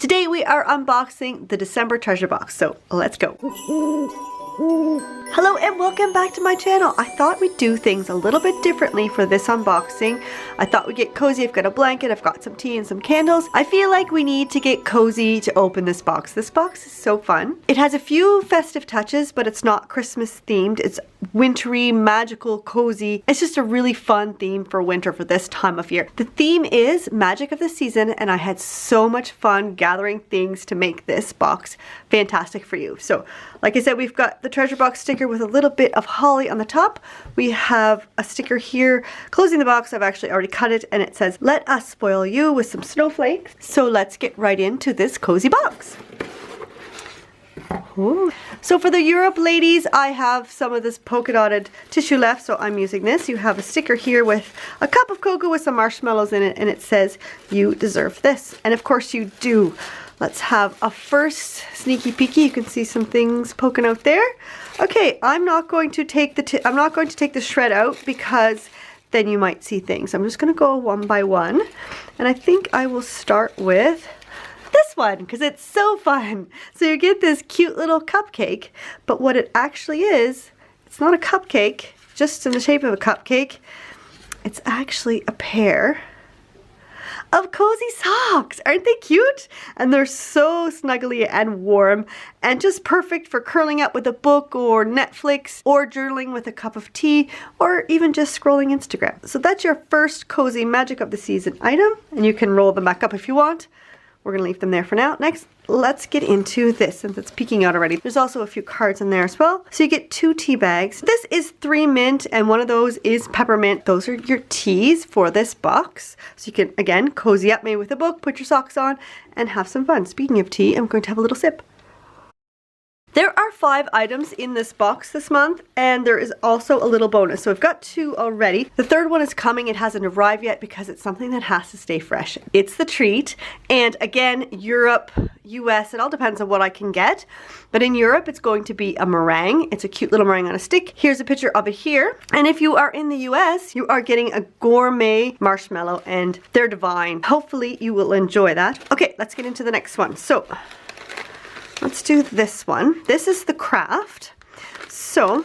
Today we are unboxing the December treasure box, so let's go. Hello and welcome back to my channel. I thought we'd do things a little bit differently for this unboxing. I thought we'd get cozy. I've got a blanket, I've got some tea and some candles. I feel like we need to get cozy to open this box. This box is so fun. It has a few festive touches, but it's not Christmas themed. It's wintry, magical, cozy. It's just a really fun theme for winter for this time of year. The theme is magic of the season, and I had so much fun gathering things to make this box fantastic for you. So like I said, we've got the treasure box sticker with a little bit of holly on the top. We have a sticker here closing the box. I've actually already cut it, and it says, "Let us spoil you," with some snowflakes. So let's get right into this cozy box. Ooh. So for the Europe ladies, I have some of this polka dotted tissue left, so I'm using this. You have a sticker here with a cup of cocoa with some marshmallows in it, and it says, "You deserve this." And of course you do. Let's have a first sneaky peeky. You can see some things poking out there. Okay, I'm not going to take the shred out because then you might see things. I'm just going to go one by one, and I think I will start with this one because it's so fun. So you get this cute little cupcake, but what it actually is, it's not a cupcake just in the shape of a cupcake. It's actually a pair of cozy socks. Aren't they cute? And they're so snuggly and warm and just perfect for curling up with a book or Netflix or journaling with a cup of tea or even just scrolling Instagram. So that's your first cozy magic of the season item, and you can roll them back up if you want. We're gonna leave them there for now. Next, let's get into this since it's peeking out already. There's also a few cards in there as well. So you get 2 tea bags. This is 3 mint and one of those is peppermint. Those are your teas for this box. So you can, again, cozy up maybe with a book, put your socks on, and have some fun. Speaking of tea, I'm going to have a little sip. There are 5 items in this box this month, and there is also a little bonus. So I've got 2 already. The third one is coming. It hasn't arrived yet because it's something that has to stay fresh. It's the treat. And again, Europe, US, it all depends on what I can get. But in Europe, it's going to be a meringue. It's a cute little meringue on a stick. Here's a picture of it here. And if you are in the US, you are getting a gourmet marshmallow, and they're divine. Hopefully you will enjoy that. Okay, let's get into the next one. So let's do this one. This is the craft. So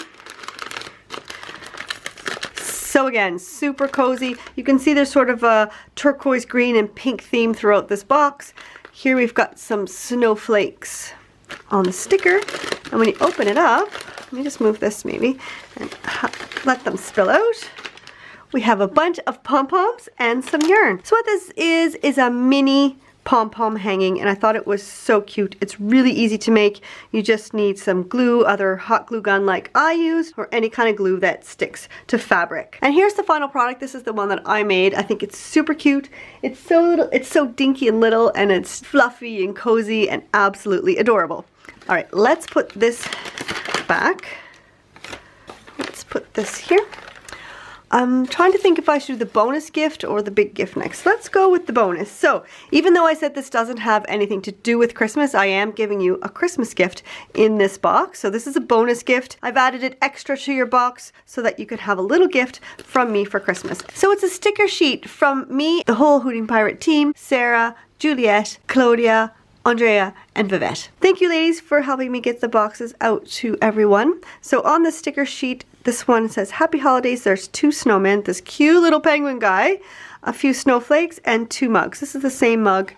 again, super cozy. You can see there's sort of a turquoise green and pink theme throughout this box. Here we've got some snowflakes on the sticker. And when you open it up, let me just move this maybe and let them spill out. We have a bunch of pom-poms and some yarn. So what this is a mini pom-pom hanging, and I thought it was so cute. It's really easy to make. You just need some glue, either hot glue gun like I use, or any kind of glue that sticks to fabric. And here's the final product. This is the one that I made. I think it's super cute. It's so little, it's so dinky and little, and it's fluffy and cozy and absolutely adorable. All right, let's put this back. Let's put this here. I'm trying to think if I should do the bonus gift or the big gift next. Let's go with the bonus. So even though I said this doesn't have anything to do with Christmas, I am giving you a Christmas gift in this box. So this is a bonus gift. I've added it extra to your box so that you could have a little gift from me for Christmas. So it's a sticker sheet from me, the whole Hooting Pirate team, Sarah, Juliet, Claudia, Andrea, and Vivette. Thank you, ladies, for helping me get the boxes out to everyone. So on the sticker sheet, this one says Happy Holidays. There's 2 snowmen, this cute little penguin guy, a few snowflakes, and 2 mugs. This is the same mug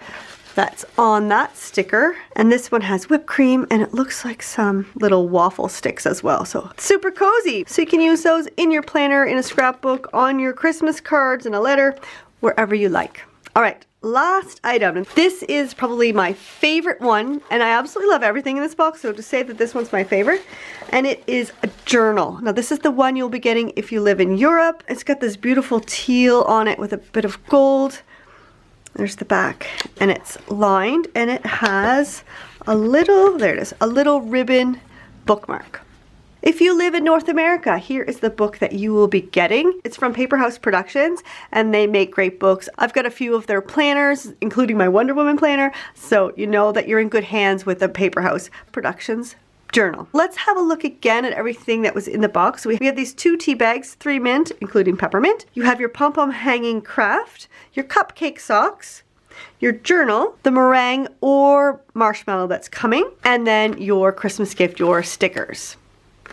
that's on that sticker. And this one has whipped cream, and it looks like some little waffle sticks as well. So it's super cozy. So you can use those in your planner, in a scrapbook, on your Christmas cards, in a letter, wherever you like. All right. Last item. This is probably my favorite one, and I absolutely love everything in this box, so to say that this one's my favorite, and it is a journal. Now this is the one you'll be getting if you live in Europe. It's got this beautiful teal on it with a bit of gold. There's the back, and it's lined, and it has a little, there it is, a little ribbon bookmark. If you live in North America, here is the book that you will be getting. It's from Paper House Productions, and they make great books. I've got a few of their planners, including my Wonder Woman planner, so you know that you're in good hands with the Paper House Productions journal. Let's have a look again at everything that was in the box. We have these 2 tea bags, 3 mint, including peppermint. You have your pom-pom hanging craft, your cupcake socks, your journal, the meringue or marshmallow that's coming, and then your Christmas gift, your stickers.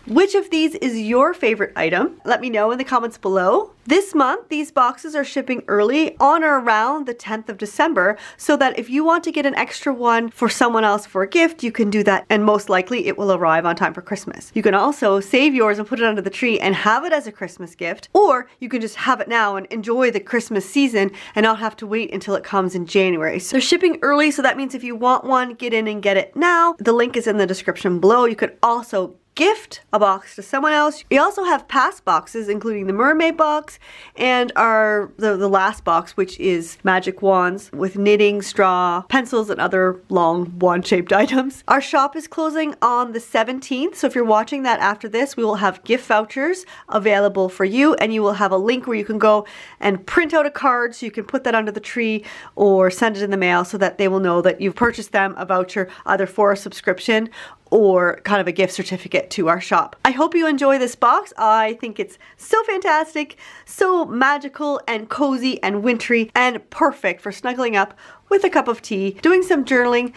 Which of these is your favorite item? Let me know in the comments below. This month, these boxes are shipping early on or around the 10th of December, so that if you want to get an extra one for someone else for a gift, you can do that, and most likely it will arrive on time for Christmas. You can also save yours and put it under the tree and have it as a Christmas gift, or you can just have it now and enjoy the Christmas season and not have to wait until it comes in January. So they're shipping early, so that means if you want one, get in and get it now. The link is in the description below. You could also gift a box to someone else. We also have past boxes, including the Mermaid box and the last box, which is magic wands with knitting, straw, pencils, and other long wand-shaped items. Our shop is closing on the 17th, so if you're watching that after this, we will have gift vouchers available for you, and you will have a link where you can go and print out a card so you can put that under the tree or send it in the mail so that they will know that you've purchased them a voucher either for a subscription or kind of a gift certificate to our shop. I hope you enjoy this box. I think it's so fantastic, so magical and cozy and wintry and perfect for snuggling up with a cup of tea, doing some journaling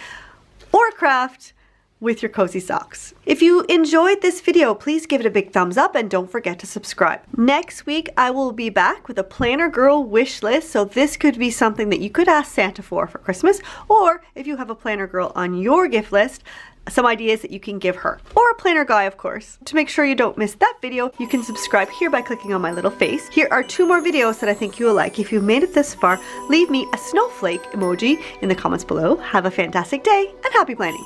or a craft with your cozy socks. If you enjoyed this video, please give it a big thumbs up and don't forget to subscribe. Next week, I will be back with a Planner Girl wish list. So this could be something that you could ask Santa for Christmas, or if you have a Planner Girl on your gift list, some ideas that you can give her, or a planner guy, of course. To make sure you don't miss that video, you can subscribe here by clicking on my little face. Here are 2 more videos that I think you will like. If you've made it this far, leave me a snowflake emoji in the comments below. Have a fantastic day and happy planning.